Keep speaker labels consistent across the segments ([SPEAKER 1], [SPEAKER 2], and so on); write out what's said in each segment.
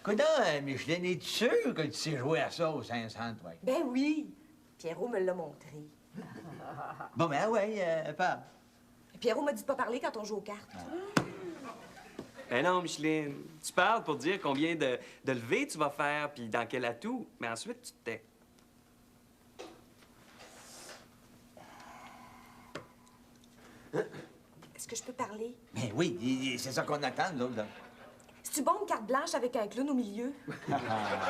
[SPEAKER 1] Coudonc, Micheline, es-tu sûr que tu sais jouer à ça au 500, toi?
[SPEAKER 2] Ben oui. Pierrot me l'a montré.
[SPEAKER 1] Bon, ben ouais, parle.
[SPEAKER 2] Pierrot m'a dit de pas parler quand on joue aux cartes.
[SPEAKER 3] Ben non, Micheline. Tu parles pour dire combien de levées tu vas faire, puis dans quel atout. Mais ensuite, tu te tais.
[SPEAKER 2] Est-ce que je peux parler?
[SPEAKER 1] Ben oui, c'est ça qu'on attend, nous autres, là.
[SPEAKER 2] C'est-tu bon une carte blanche avec un clown au milieu?
[SPEAKER 3] Ben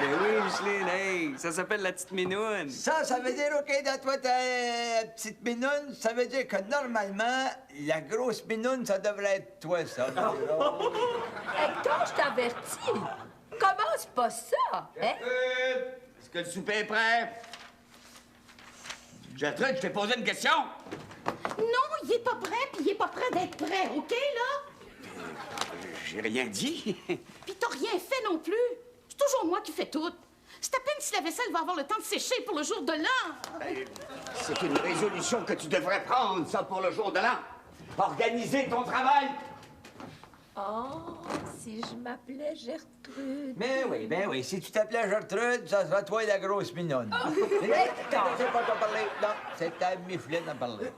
[SPEAKER 3] oui, Micheline, hey, ça s'appelle la petite minoune.
[SPEAKER 1] Ça veut dire, OK, dans toi, ta petite minoune, ça veut dire que normalement, la grosse minoune, ça devrait être toi, ça.
[SPEAKER 4] Hector, je t'avertis. Commence pas ça, hein?
[SPEAKER 5] Est-ce que le souper est prêt? Gertrude, je t'ai posé une question.
[SPEAKER 6] Non, il est pas prêt, puis il est pas prêt d'être prêt, OK, là?
[SPEAKER 5] J'ai rien dit.
[SPEAKER 6] Puis t'as rien fait non plus. C'est toujours moi qui fais tout. C'est à peine si la vaisselle va avoir le temps de sécher pour le jour de l'an.
[SPEAKER 5] C'est une résolution que tu devrais prendre, ça, pour le jour de l'an. Organiser ton travail.
[SPEAKER 4] Oh, si je m'appelais Gertrude.
[SPEAKER 1] Ben oui, si tu t'appelais Gertrude, ça sera toi la grosse minoune. C'est pas t'en parler, non, c'est ta Micheline à parler.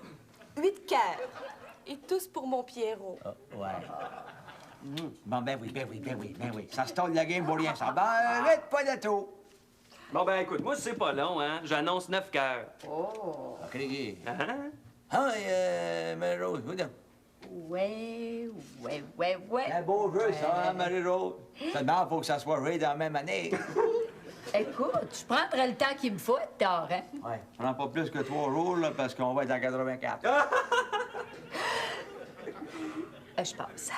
[SPEAKER 2] 8 cœurs. Et tous pour mon Pierrot.
[SPEAKER 1] Ouais. Bon, ben oui. Ça se tourne la game pour rien, ça. Ben, arrête pas de tout.
[SPEAKER 3] Bon, ben écoute, moi, c'est pas long, hein. J'annonce 9 cœurs.
[SPEAKER 1] OK.
[SPEAKER 3] Hein?
[SPEAKER 1] Ah, Marie-Rose, oui, donc.
[SPEAKER 4] Ouais.
[SPEAKER 1] Un beau jeu, ça, hein, Marie-Rose? Seulement, faut que ça soit joué dans la même année.
[SPEAKER 4] Écoute, je prendrai le temps qu'il me faut, Hector, hein?
[SPEAKER 1] Ouais. Je prends pas plus que 3 jours, là, parce qu'on va être en 84.
[SPEAKER 4] Je passe.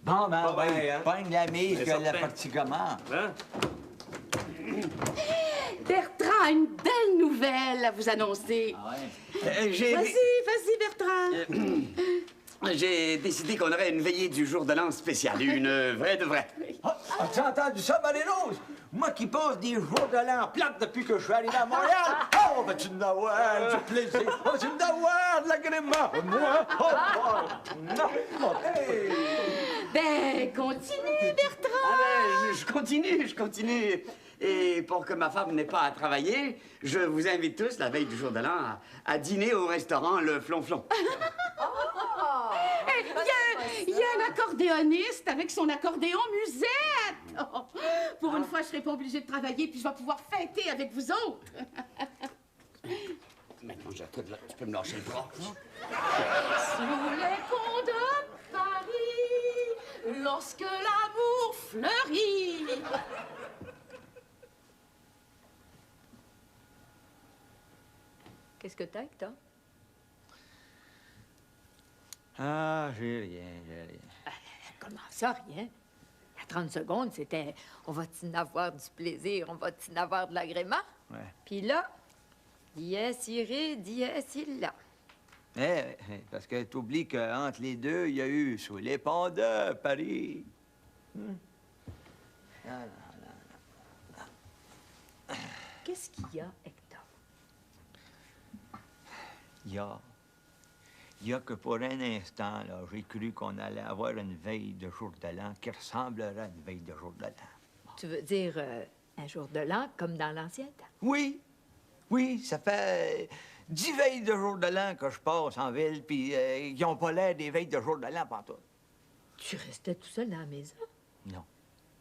[SPEAKER 1] Bon, ben,
[SPEAKER 3] Pas bien, hein?
[SPEAKER 1] pogne la mise
[SPEAKER 3] C'est
[SPEAKER 1] que la
[SPEAKER 3] certain.
[SPEAKER 1] partie commence.
[SPEAKER 3] Hein?
[SPEAKER 6] Bertrand a une belle nouvelle à vous annoncer.
[SPEAKER 1] Ah ouais.
[SPEAKER 6] Vas-y, Bertrand.
[SPEAKER 5] J'ai décidé qu'on aurait une veillée du jour de l'an spéciale, une vraie de vraie.
[SPEAKER 1] Ah, as-tu entendu ça, Marie-Rose? Moi qui passe des jours de l'an plate depuis que je suis arrivé à Montréal. Oh, vas-tu me avoir du plaisir? Vas-tu me avoir de l'agrément? Moi? Non. Hey!
[SPEAKER 6] Ben, continue, Bertrand.
[SPEAKER 5] Je continue. Et pour que ma femme n'ait pas à travailler, je vous invite tous, la veille du jour de l'an, à dîner au restaurant Le Flonflon.
[SPEAKER 6] Il y a un accordéoniste avec son accordéon musette. Oh, pour une fois, je serai pas obligée de travailler, puis je vais pouvoir fêter avec vous autres.
[SPEAKER 5] Maintenant, Gertrude, là, tu peux me lâcher le bras.
[SPEAKER 6] Sous les ponts de Paris, lorsque l'amour fleurit.
[SPEAKER 4] Qu'est-ce que t'as, Hector?
[SPEAKER 1] Ah, j'ai rien.
[SPEAKER 4] Comment ça, rien? Il y a 30 secondes, c'était « On va-t-il en avoir du plaisir? On va-t-il en avoir de l'agrément? »
[SPEAKER 1] Ouais.
[SPEAKER 4] Puis là, dies irae, dies illa.
[SPEAKER 1] Parce que t'oublies qu'entre les deux, il y a eu Sous les ponts de Paris.
[SPEAKER 4] Qu'est-ce qu'il y a, Hector?
[SPEAKER 1] Il y a que pour un instant, là, j'ai cru qu'on allait avoir une veille de jour de l'an qui ressemblerait à une veille de jour de l'an.
[SPEAKER 4] Tu veux dire un jour de l'an comme dans l'ancien temps?
[SPEAKER 1] Oui, ça fait 10 veilles de jour de l'an que je passe en ville, puis ils n'ont pas l'air des veilles de jour de l'an pantoute.
[SPEAKER 4] Tu restais tout seul dans la maison?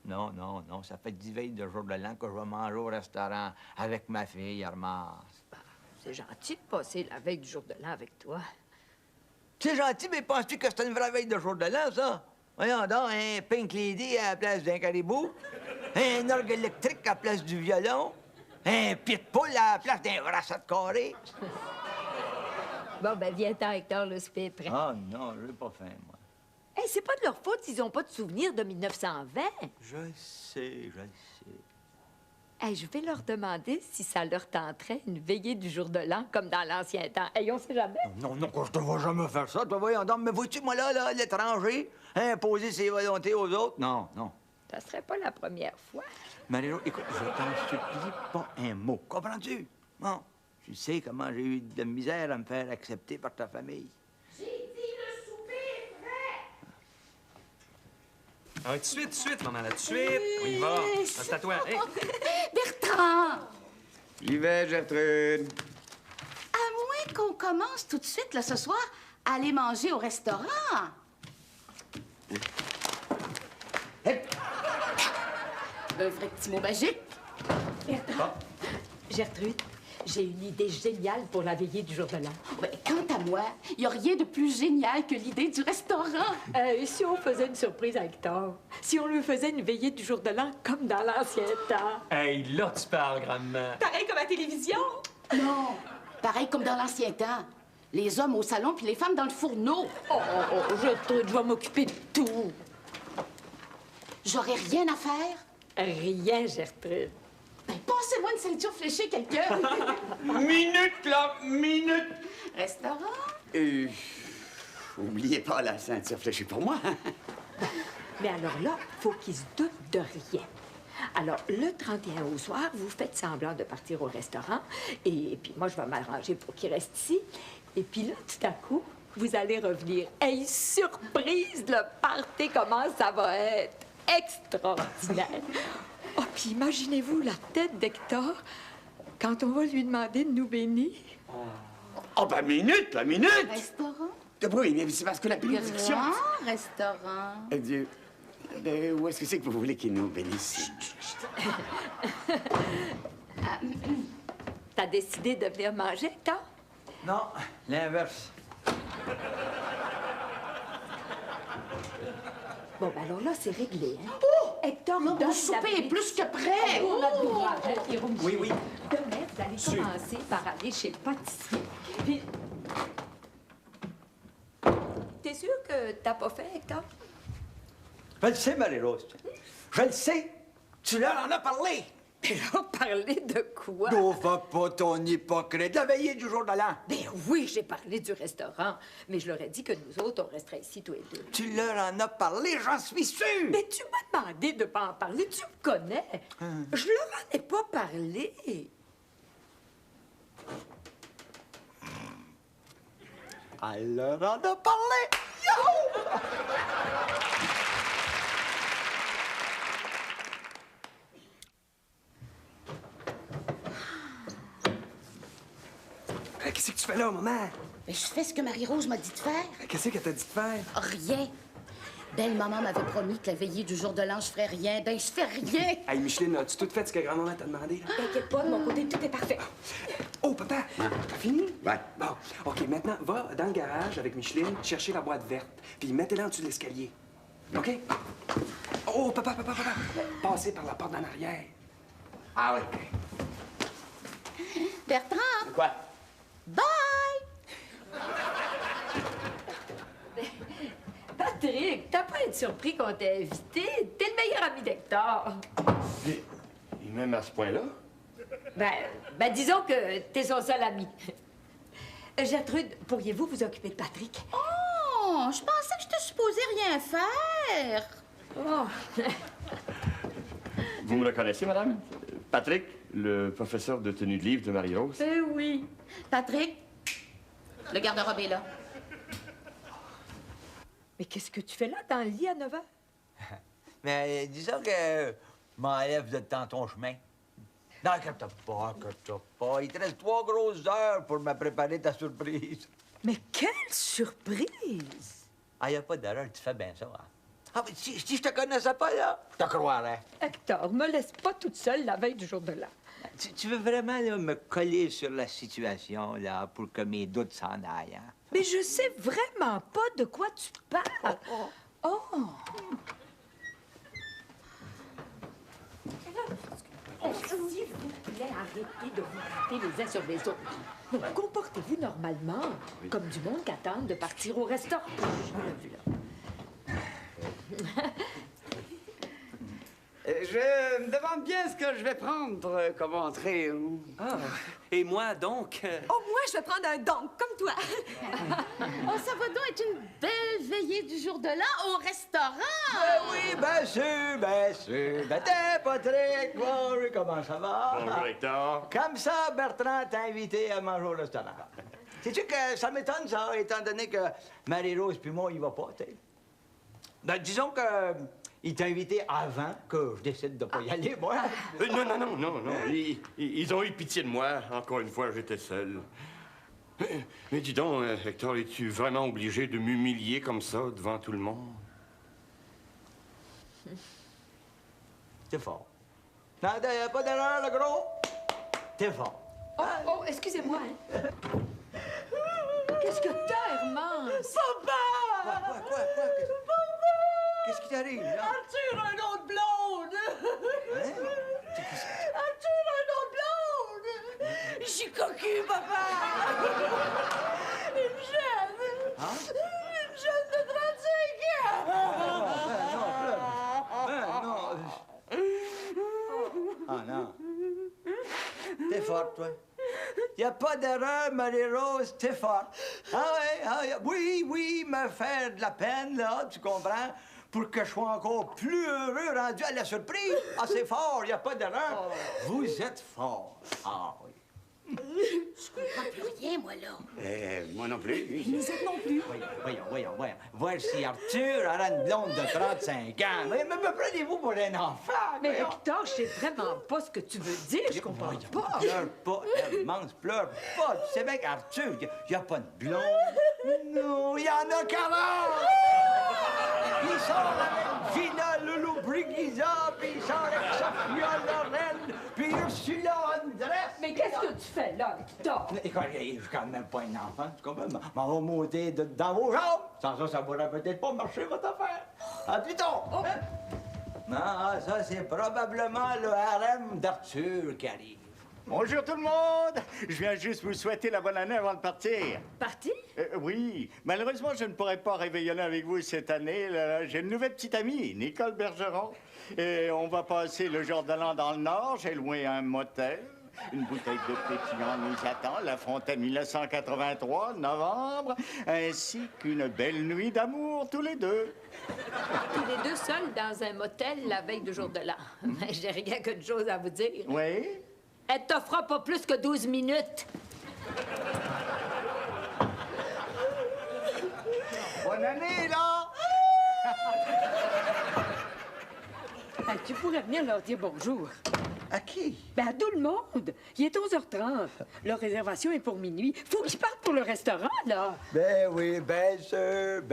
[SPEAKER 1] Non, ça fait 10 veilles de jour de l'an que je vais manger au restaurant avec ma fille, Armand.
[SPEAKER 4] C'est gentil de passer la veille du jour de l'an avec toi.
[SPEAKER 1] C'est gentil, mais penses-tu que c'est une vraie veille de jour de l'an, ça? Voyons donc, un Pink Lady à la place d'un caribou, un orgue électrique à la place du violon, un pied de poule à la place d'un brassard carré.
[SPEAKER 4] Bon, ben viens-t'en, Hector, le souper est prêt.
[SPEAKER 1] Ah non, j'ai pas faim, moi.
[SPEAKER 4] Hey, c'est pas de leur faute s'ils ont pas de souvenirs de 1920.
[SPEAKER 1] Je sais.
[SPEAKER 4] Hey, je vais leur demander si ça leur tenterait une veillée du jour de l'an comme dans l'ancien temps. Hey, on sait jamais.
[SPEAKER 1] Non, je te vois jamais faire ça, toi, voyons donc. Mais vois-tu, moi, là, l'étranger, imposer ses volontés aux autres? Non.
[SPEAKER 4] Ça serait pas la première fois.
[SPEAKER 1] Marie-Rose, écoute, je t'en supplie pas un mot. Comprends-tu? Bon, tu sais comment j'ai eu de la misère à me faire accepter par ta famille.
[SPEAKER 6] J'ai dit le souper est
[SPEAKER 3] Ah, tout de suite, maman, là, tout de suite. On y va. C'est à toi. Hey.
[SPEAKER 6] Bertrand!
[SPEAKER 5] J'y vais, Gertrude.
[SPEAKER 6] À moins qu'on commence tout de suite, là, ce soir, à aller manger au restaurant. Un vrai petit mot magique.
[SPEAKER 4] Bertrand, Gertrude, j'ai une idée géniale pour la veillée du jour de l'an.
[SPEAKER 6] Ouais, quant à moi, il n'y a rien de plus génial que l'idée du restaurant.
[SPEAKER 4] Si on faisait une surprise à Hector, si on lui faisait une veillée du jour de l'an comme dans l'ancien temps.
[SPEAKER 3] Hey, là, tu parles, grand-maman.
[SPEAKER 2] Pareil comme à la télévision.
[SPEAKER 6] Non, pareil comme dans l'ancien temps. Les hommes au salon puis les femmes dans le fourneau.
[SPEAKER 4] Gertrude, je vais m'occuper de tout.
[SPEAKER 6] J'aurais rien à faire.
[SPEAKER 4] Rien, Gertrude.
[SPEAKER 6] Ben, passez-moi une ceinture fléchée, quelqu'un.
[SPEAKER 5] Minute, là, minute.
[SPEAKER 6] Restaurant?
[SPEAKER 5] Oubliez pas la ceinture fléchée pour moi.
[SPEAKER 4] Mais alors là, faut qu'il se doute de rien. Alors, le 31 au soir, vous faites semblant de partir au restaurant. Et puis moi, je vais m'arranger pour qu'il reste ici. Et puis là, tout à coup, vous allez revenir. Hey, surprise, le party, comment ça va être? Extraordinaire. Oh, puis imaginez-vous la tête d'Hector quand on va lui demander de nous bénir.
[SPEAKER 5] Oh, ben, minute, la minute.
[SPEAKER 6] Restaurant?
[SPEAKER 5] Oui, mais c'est parce que la bénédiction...
[SPEAKER 6] Grand restaurant.
[SPEAKER 5] Où est-ce que c'est que vous voulez qu'il nous bénisse?
[SPEAKER 4] T'as décidé de venir manger, Hector?
[SPEAKER 1] Non, l'inverse.
[SPEAKER 4] Bon, ben alors là, c'est réglé, hein? Hector,
[SPEAKER 6] Non,
[SPEAKER 4] donne
[SPEAKER 6] mon souper
[SPEAKER 4] la
[SPEAKER 6] est plus que prêt.
[SPEAKER 4] On a le droit, hein, Jérôme?
[SPEAKER 3] Oui, oui.
[SPEAKER 4] Demain, vous allez commencer par aller chez le pâtissier. Puis... T'es sûr que t'as pas fait, Hector?
[SPEAKER 1] Je le sais, Marie-Rose. Je le sais. Tu leur en as parlé.
[SPEAKER 4] Mais là, parler de quoi?
[SPEAKER 1] Ne va pas ton hypocrite. La veillée du jour de l'an.
[SPEAKER 4] Ben oui, j'ai parlé du restaurant, mais je leur ai dit que nous autres, on resterait ici tous les deux.
[SPEAKER 1] Tu leur en as parlé, j'en suis sûr.
[SPEAKER 4] Mais tu m'as demandé de pas en parler, tu me connais. Je leur en ai pas parlé.
[SPEAKER 1] Elle leur en a parlé. Yo!
[SPEAKER 3] Qu'est-ce que tu fais là, maman?
[SPEAKER 6] Ben, je fais ce que Marie-Rose m'a dit de faire.
[SPEAKER 3] Qu'est-ce qu'elle t'a dit de faire?
[SPEAKER 6] Rien. Belle-maman m'avait promis que la veillée du jour de l'an, je ferais rien. Ben, je fais rien.
[SPEAKER 3] Hey, Micheline, as-tu tout fait ce que grand-maman t'a demandé, là?
[SPEAKER 4] T'inquiète pas, de mon côté, tout est parfait.
[SPEAKER 3] Oh, papa, t'as fini?
[SPEAKER 5] Ouais.
[SPEAKER 3] Bon, OK, maintenant, va dans le garage avec Micheline, chercher la boîte verte, puis mettez-la en dessous de l'escalier. OK? Oh, papa, passez par la porte d'en arrière.
[SPEAKER 5] Ah oui.
[SPEAKER 6] Bertrand,
[SPEAKER 5] Quoi?
[SPEAKER 6] bye!
[SPEAKER 4] Patrick, t'as pas à être surpris qu'on t'ait invité. T'es le meilleur ami d'Hector.
[SPEAKER 7] Et même à ce point-là?
[SPEAKER 4] Ben, disons que t'es son seul ami. Gertrude, pourriez-vous vous occuper de Patrick?
[SPEAKER 6] Oh, je pensais que je te supposais rien faire.
[SPEAKER 4] Oh.
[SPEAKER 7] Vous me reconnaissez, madame? Patrick, le professeur de tenue de livre de Marie-Rose.
[SPEAKER 4] Oui.
[SPEAKER 6] Patrick, le garde-robe est là.
[SPEAKER 4] Mais qu'est-ce que tu fais là dans le lit à 9 h?
[SPEAKER 1] Mais disons que je m'enlève de temps ton chemin. Non, inquiète-toi pas. Il te reste 3 grosses heures pour me préparer ta surprise.
[SPEAKER 4] Mais quelle surprise!
[SPEAKER 1] Ah, y a pas d'erreur, tu fais bien ça, hein? Ah, mais si je te connaissais pas, là, je te croirais.
[SPEAKER 4] Hector, me laisse pas toute seule la veille du jour de l'an.
[SPEAKER 1] Tu veux vraiment, là, me coller sur la situation, là, pour que mes doutes s'en aillent, hein?
[SPEAKER 4] Mais je sais vraiment pas de quoi tu parles. Oh! S'il vous plaît, arrêtez de vous jeter les uns sur les autres. Comportez-vous normalement, comme du monde qui attend de partir au restaurant.
[SPEAKER 5] Je me demande bien ce que je vais prendre comme entrée.
[SPEAKER 3] Ah, et moi, donc...
[SPEAKER 2] Oh, moi, je vais prendre un donk, comme toi.
[SPEAKER 6] Oh, ça va donc être une belle veillée du jour de l'an au restaurant.
[SPEAKER 1] Oui, bien sûr. Ben, t'es Patrick, Glory, comment ça va?
[SPEAKER 7] Bonjour, Hector.
[SPEAKER 1] Comme ça, Bertrand t'a invité à manger au restaurant. Sais-tu que ça m'étonne, ça, étant donné que Marie-Rose puis moi, il va pas, tu sais. Ben, disons que Il t'a invité avant que je décide de pas y aller, moi.
[SPEAKER 7] Non. Ils ont eu pitié de moi. Encore une fois, j'étais seul. Mais dis donc, Hector, es-tu vraiment obligé de m'humilier comme ça devant tout le monde?
[SPEAKER 1] T'es fort. Non, y'a pas d'erreur, le gros. T'es fort.
[SPEAKER 4] Oh, excusez-moi, hein. Qu'est-ce que t'as, Hermance?
[SPEAKER 1] Quoi? Qu'est-ce qui t'arrive, là?
[SPEAKER 2] Arthur, un autre blonde!
[SPEAKER 1] Hein?
[SPEAKER 2] Arthur, un autre blonde! Je suis cocu, papa! Une jeune!
[SPEAKER 1] Hein?
[SPEAKER 2] Une jeune de 35 ans!
[SPEAKER 1] Ah non. T'es forte, toi. Y a pas d'erreur, Marie-Rose, t'es forte. Oui, me faire de la peine, là, tu comprends? Pour que je sois encore plus heureux rendu à la surprise. Ah, c'est fort, y a pas d'erreur. Vous êtes fort. Ah oui.
[SPEAKER 2] Je comprends plus rien, moi, là.
[SPEAKER 5] Moi non plus.
[SPEAKER 1] Voyons. Voir si Arthur aura une blonde de 35 ans. Mais me prenez-vous pour un enfant?
[SPEAKER 4] Mais
[SPEAKER 1] voyons.
[SPEAKER 4] Hector, je sais vraiment pas ce que tu veux dire. Je comprends pas.
[SPEAKER 1] Pleure pas, Hermance, pleure pas. Tu sais bien qu'Arthur, y a pas de blonde. Non, y en a 40! Il sort avec Gina Loulou Brigisa, puis il sort avec Sophia Loren, puis Ursula Andress.
[SPEAKER 4] Mais qu'est-ce que tu fais là, Hector?
[SPEAKER 1] Écoute, je suis quand même pas un enfant, tu comprends? M'en va monter dans vos jambes. Sans ça, ça pourrait peut-être pas marcher, votre affaire. À plus tard. Hein? Non, ça, c'est probablement le harem d'Arthur qui arrive.
[SPEAKER 8] Bonjour tout le monde! Je viens juste vous souhaiter la bonne année avant de partir.
[SPEAKER 4] Parti?
[SPEAKER 8] Oui, malheureusement, je ne pourrai pas réveillonner avec vous cette année. Là, j'ai une nouvelle petite amie, Nicole Bergeron. Et on va passer le jour de l'an dans le Nord. J'ai loué un motel. Une bouteille de pétillant nous attend. La Fontaine 1983, novembre. Ainsi qu'une belle nuit d'amour, tous les deux.
[SPEAKER 4] Tous les deux seuls dans un motel la veille du jour de l'an. J'ai rien que de choses à vous dire.
[SPEAKER 8] Oui?
[SPEAKER 4] Elle t'offra pas plus que 12 minutes.
[SPEAKER 8] Bonne année, là!
[SPEAKER 9] Tu pourrais venir leur dire bonjour.
[SPEAKER 1] À qui?
[SPEAKER 9] Ben, à tout le monde. Il est 11h30. Leur réservation est pour minuit. Faut qu'ils partent pour le restaurant, là.
[SPEAKER 1] Ben oui, bien sûr.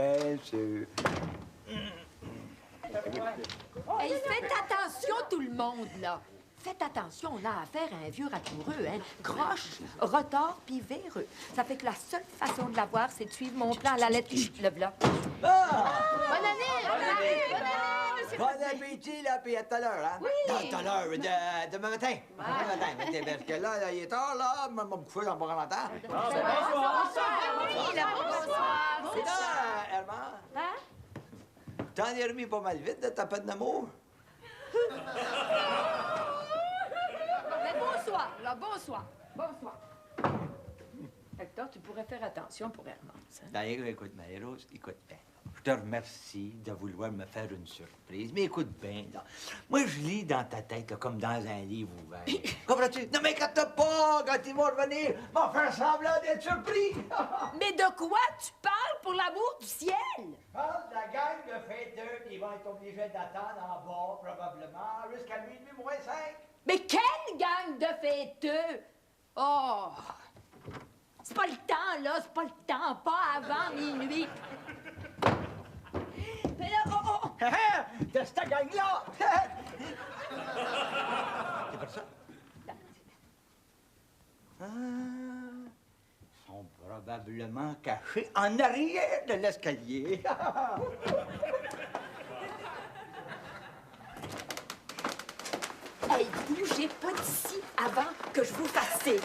[SPEAKER 4] Hey, faites attention, tout le monde, là. Faites attention, on a affaire à un vieux ratoureux, hein. Croche, retard, puis véreux. Ça fait que la seule façon de l'avoir, c'est de suivre mon plan à la lettre. Le blanc.
[SPEAKER 1] Ah!
[SPEAKER 2] Bonne année, monsieur.
[SPEAKER 1] Bon appétit, là, puis à tout à l'heure, hein?
[SPEAKER 2] Oui.
[SPEAKER 1] Non, tout à l'heure, demain matin. Demain matin, parce que là, il est tard, là, mon coucher dans pas longtemps.
[SPEAKER 2] Bonsoir.
[SPEAKER 1] C'est ça, Herman.
[SPEAKER 2] Hein?
[SPEAKER 1] T'en es remis pas mal vite de ta peine d'amour?
[SPEAKER 4] Mais bonsoir, là, bonsoir. Hector, tu pourrais faire attention pour Hermance. Hein?
[SPEAKER 1] Ben, écoute, Marie-Rose, écoute bien. Je te remercie de vouloir me faire une surprise, mais écoute bien, là. Moi, je lis dans ta tête, là, comme dans un livre ouvert. Comprends-tu? Non, mais quand pas, quand ils vont revenir, m'en faire semblant d'être surpris.
[SPEAKER 4] Mais de quoi tu parles, pour l'amour du ciel?
[SPEAKER 1] Parle de la gang de fêteux, ils vont être obligés d'attendre en bas, probablement, jusqu'à minuit moins 5.
[SPEAKER 4] Mais quelle gang de fêteux? Oh! C'est pas le temps, là, c'est pas le temps, pas avant minuit. Mais là, oh!
[SPEAKER 1] De cette gang-là! C'est pour ça. Ah, ils sont probablement cachés en arrière de l'escalier.
[SPEAKER 4] Hey, bougez pas d'ici avant que je vous fasse signe.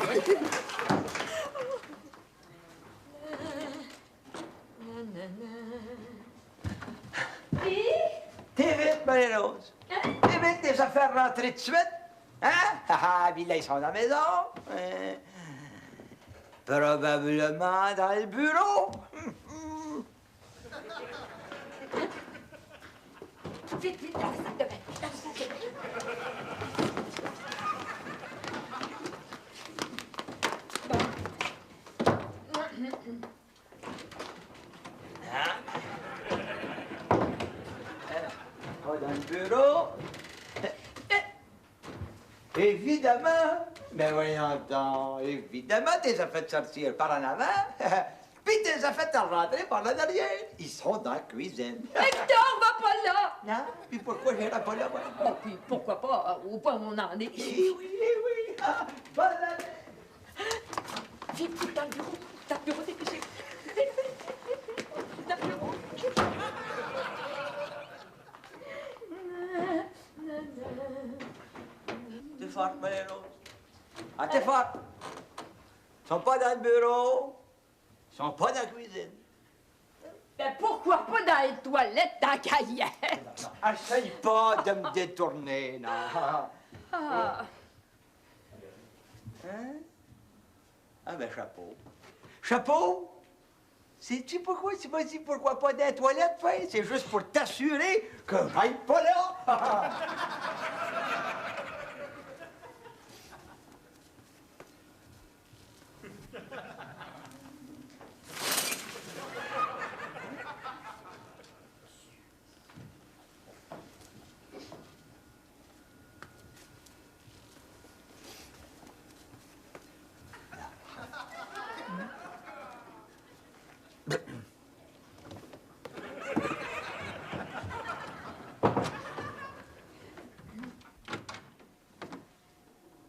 [SPEAKER 1] T'es vite, Marie-Rose. T'es vite, tes affaires rentrées tout de suite. Hein? Puis là, ils sont à la maison. Hein? Probablement dans le bureau.
[SPEAKER 4] Vite, dans la salle de bain. Dans la salle de bain.
[SPEAKER 1] Pas dans le bureau. Évidemment. Mais voyons donc, évidemment, t'es as fait sortir par en avant, puis t'es as fait rentrer par là derrière. Ils sont dans la cuisine.
[SPEAKER 4] Hector va pas là!
[SPEAKER 1] Non? Puis pourquoi j'irai pas là, moi?
[SPEAKER 4] Oh, puis pourquoi pas, au point où on en est.
[SPEAKER 1] Oui, oui, oui. Ah, bonne année.
[SPEAKER 4] Viens, dans le bureau, dépêchez. Dans le bureau.
[SPEAKER 1] T'es forte, Marie-Rose. Ah, t'es forte. Ils sont pas dans le bureau. Ils sont pas dans la cuisine.
[SPEAKER 4] Ben pourquoi pas dans les toilettes, dans la caillette?
[SPEAKER 1] Essaye pas de me détourner, non.
[SPEAKER 4] Ah.
[SPEAKER 1] Hein? Ah, ben, chapeau. Chapeau? Sais-tu pourquoi tu m'as dit pourquoi pas dans les toilettes, fin? C'est juste pour t'assurer que j'aille pas là.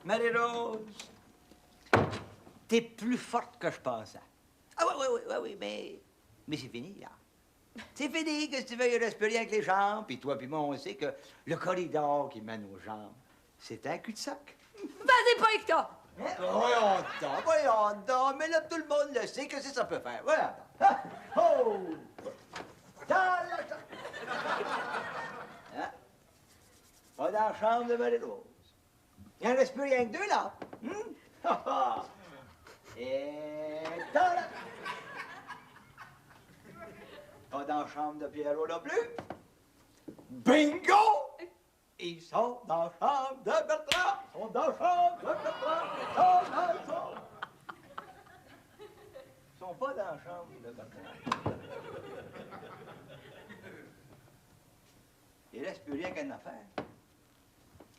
[SPEAKER 1] Marie-Rose, t'es plus forte que je pensais. Ah oui, mais c'est fini, là. C'est fini, que si tu veux, il reste plus rien que les jambes, puis toi puis moi, on sait que le corridor qui mène aux jambes, c'est un cul-de-sac.
[SPEAKER 4] Vas-y pas, Hector!
[SPEAKER 1] Voyons donc, mais là, tout le monde le sait, que ça peut faire. Voilà. Ah, oh! Dans la chambre. Hein? Pas dans la chambre de Marie-Rose. Il n'en reste plus rien que deux, là. Et dans la... Pas dans la chambre de Pierrot non plus. Bingo! Ils sont dans la chambre de Bertrand. Ils sont dans la chambre de Bertrand. Ils sont dans la chambre. Ils sont pas dans la chambre de Bertrand. Il reste plus rien qu'une affaire.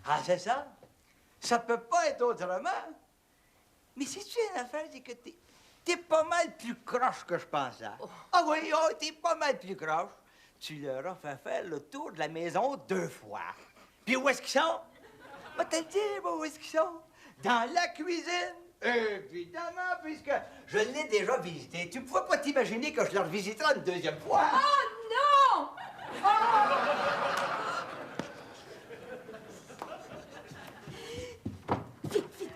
[SPEAKER 1] Ah, c'est ça? Ça peut pas être autrement. Mais si tu as une affaire, c'est que t'es pas mal plus croche que je pensais. Ah oui, t'es pas mal plus croche. Tu leur as fait faire le tour de la maison 2 fois. Puis où est-ce qu'ils sont? Va te le dire, moi, où est-ce qu'ils sont? Dans la cuisine. Évidemment, puisque je l'ai déjà visité. Tu pouvais pas t'imaginer que je leur visiterai une 2e fois.
[SPEAKER 4] Oh non!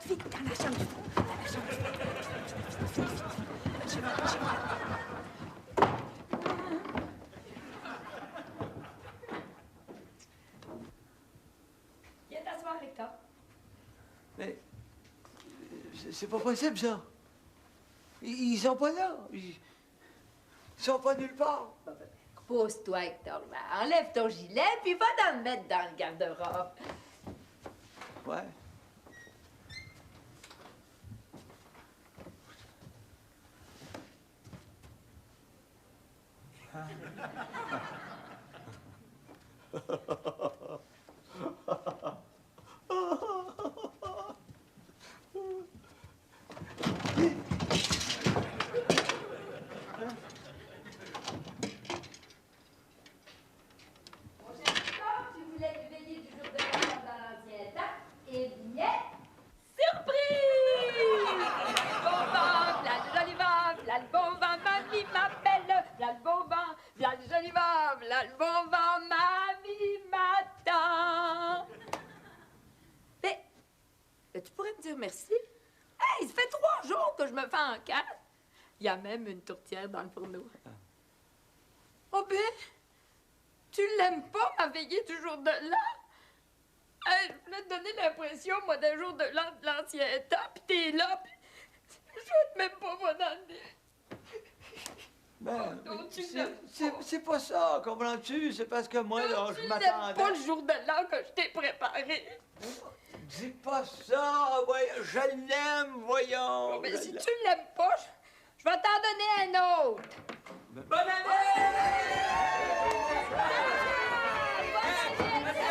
[SPEAKER 4] Vite, dans la chambre du fond. Dans la chambre du fond. Je vais. Viens t'asseoir, Hector.
[SPEAKER 1] Mais c'est pas possible, ça. Ils sont pas là. Ils sont pas nulle part.
[SPEAKER 4] Pose-toi, Hector. Enlève ton gilet, puis va le mettre dans le garde-robe.
[SPEAKER 1] Ouais.
[SPEAKER 4] Tu pourrais me dire merci? Hey, ça fait 3 jours que je me fais en quatre. Il y a même une tourtière dans le fourneau. Oh ben, tu l'aimes pas, ma veillée du jour de l'an? Hey, je voulais te donner l'impression, moi, d'un jour de l'an de l'ancien temps, pis t'es là, pis je souhaite même pas mon année.
[SPEAKER 1] Ben,
[SPEAKER 4] Oh non, tu l'aimes
[SPEAKER 1] c'est pas ça, comprends-tu? C'est parce que moi, là, je m'attendais...
[SPEAKER 4] Tu l'aimes pas le jour de l'an que je t'ai préparé.
[SPEAKER 1] Dis pas ça, voyons, je l'aime, voyons.
[SPEAKER 4] Oh, mais si tu l'aimes pas, je vais t'en donner un autre.
[SPEAKER 1] Bonne année!
[SPEAKER 4] Bonne année!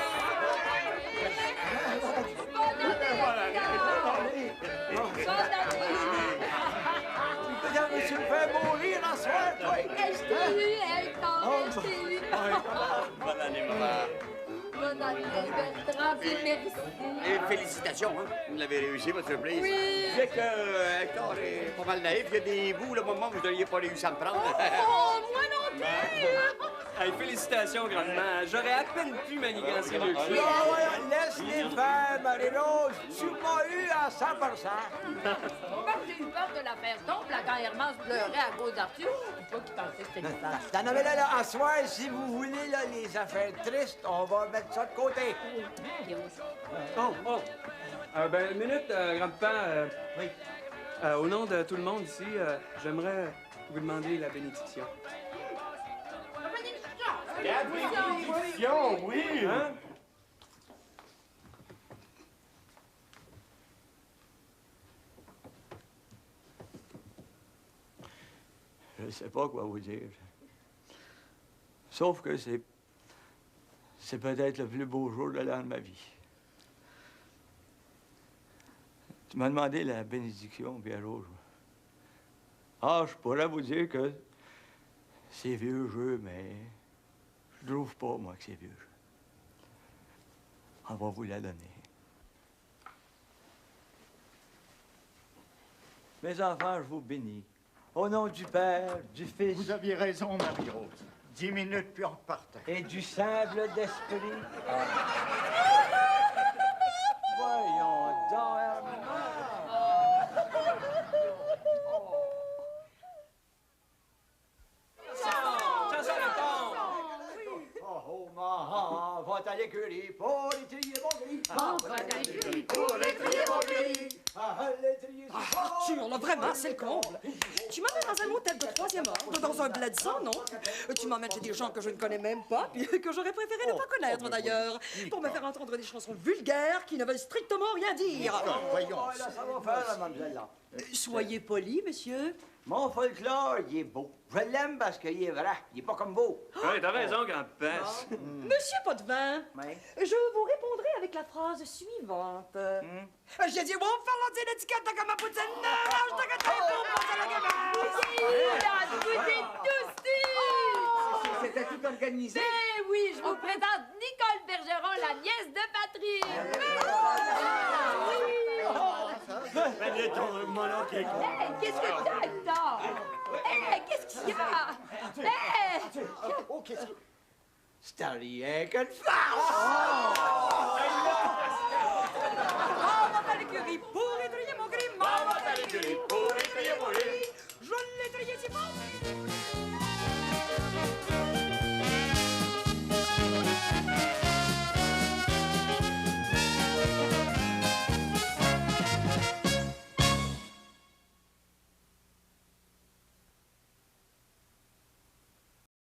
[SPEAKER 4] santé.
[SPEAKER 5] Bonne année, maman.
[SPEAKER 4] Bonne année, Bertrand, puis merci.
[SPEAKER 5] Et félicitations, hein. Vous l'avez réussi, votre surprise.
[SPEAKER 4] Oui.
[SPEAKER 5] C'est que Hector est pas mal naïf. Il y a des bouts, le moment où vous n'auriez pas réussi à me prendre.
[SPEAKER 4] Oh, moi non plus!
[SPEAKER 10] Hey, félicitations, grandement. J'aurais à peine pu manigancer le cul.
[SPEAKER 1] Laisse-les faire, Marie-Rose. Tu m'as eu à 100%.
[SPEAKER 4] Moi, j'ai eu peur que l'affaire tombe, là, quand Hermance pleurait à cause d'Arthur. Pas qu'il pensait que c'était une femme.
[SPEAKER 1] T'en avais là, à soir, si vous voulez, là, les affaires tristes, on va mettre ça de côté.
[SPEAKER 10] Oh. Ben, une minute, grand-papa.
[SPEAKER 1] Oui.
[SPEAKER 10] Au nom de tout le monde ici, j'aimerais vous demander la bénédiction.
[SPEAKER 8] La bénédiction, oui!
[SPEAKER 10] Hein?
[SPEAKER 1] Je sais pas quoi vous dire. Sauf que c'est peut-être le plus beau jour de l'an de ma vie. Tu m'as demandé la bénédiction, Pierrot. Ah, je pourrais vous dire que c'est vieux jeu, mais je trouve pas, moi, que c'est vieux jeu. On va vous la donner. Mes enfants, je vous bénis. Au nom du Père, du Fils...
[SPEAKER 8] Vous aviez raison, Marie-Rose. 10 minutes, puis on repartait.
[SPEAKER 1] Et du simple d'esprit. Voyons donc, Herman. Oh, maman, va à l'écurie pour étrier mon gris. Va à l'écurie pour étrier mon gris.
[SPEAKER 2] Arthur, là, vraiment, c'est le comble. Tu m'emmènes dans un hôtel de 3e ordre, dans un bled sans nom. Tu m'emmènes chez des gens que je ne connais même pas, puis que j'aurais préféré ne pas connaître, d'ailleurs, pour me faire entendre des chansons vulgaires qui ne veulent strictement rien dire.
[SPEAKER 8] Voyons.
[SPEAKER 1] Oh, là, ça va faire, la mademoiselle, là.
[SPEAKER 2] Soyez poli, monsieur.
[SPEAKER 1] Mon folklore, il est beau. Je l'aime parce qu'il est vrai. Il est pas comme beau.
[SPEAKER 10] Ouais, t'as raison, grand-père.
[SPEAKER 2] Monsieur Potvin,
[SPEAKER 1] Oui.
[SPEAKER 2] je vous répondrai avec la phrase suivante. J'ai dit, bon, faire l'étiquette de comme ma poutine, range ta gâteau pour passer la gamme.
[SPEAKER 4] Vous êtes tous ici!
[SPEAKER 5] C'était tout organisé.
[SPEAKER 4] Eh oui, je vous présente Nicole Bergeron, la nièce de Patrick.
[SPEAKER 8] Mais ton monocle est con.
[SPEAKER 4] Hey, qu'est-ce que t'as, Hector? Hey, qu'est-ce qu'il y a? Hey!
[SPEAKER 8] Oh, qu'est-ce que...
[SPEAKER 1] C'est rien qu'une farce!
[SPEAKER 2] On va à l'écurie pour étrier mon gris. On va à l'écurie pour étrier mon gris. Je l'ai étrié si fort